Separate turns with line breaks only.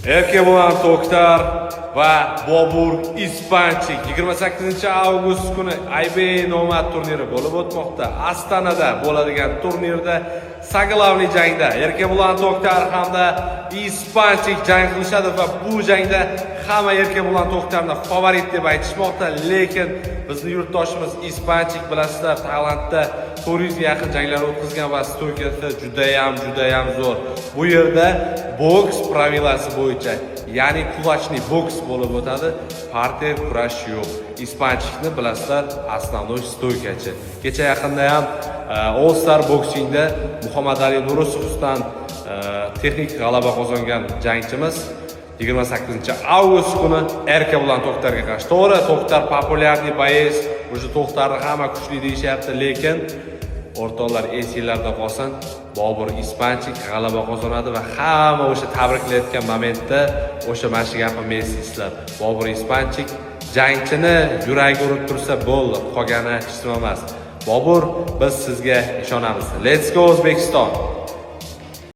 Erkebulan To'xtar va Bobur Ispanchik 28-avgust kuni IBA nomad turniri bo'lib o'tmoqda. Astonada bo'ladigan turnirda saglavli jangda Erkebulan To'xtar hamda Ispanchik jang qilishadi va bu jangda hamma Erkebulan To'xtarni favorit deb aytishmoqda, lekin bizning yurtdoshimiz Ispanchik bilasizlar, Tailandda 400 ga yaqin janglar o'tkazgan va stoykasi juda ham zo'r. Bu yerda boks pravilasi bo'yicha, ya'ni kulachli boks bo'lib o'tadi. Parter kurash yo'q. Ispanchikni bilasizlar, основной stoykachi. Kecha yaqinda ham All Star Boxingda Muhammad Ali Nurusovdan texnik g'alaba qozongan jangchimiz 28-avgust kuni Erkebulan To'xtarga qarshi. To'g'ri, To'xtar populyarniy boец, o'sha To'xtarni hamma kuchli deyishyapti, lekin o'rtoqlar esinglarda qolsin, Bobur Ispanchik g'alaba qozonadi va hamma o'sha tabriklayotgan momentda o'sha mana shu gapimni esingizlar. Bobur Ispanchik jangchini yuragi urib tursa bo'ldi, qolgani hech nima emas. Bobur, biz sizga ishonamiz. Let's go O'zbekiston.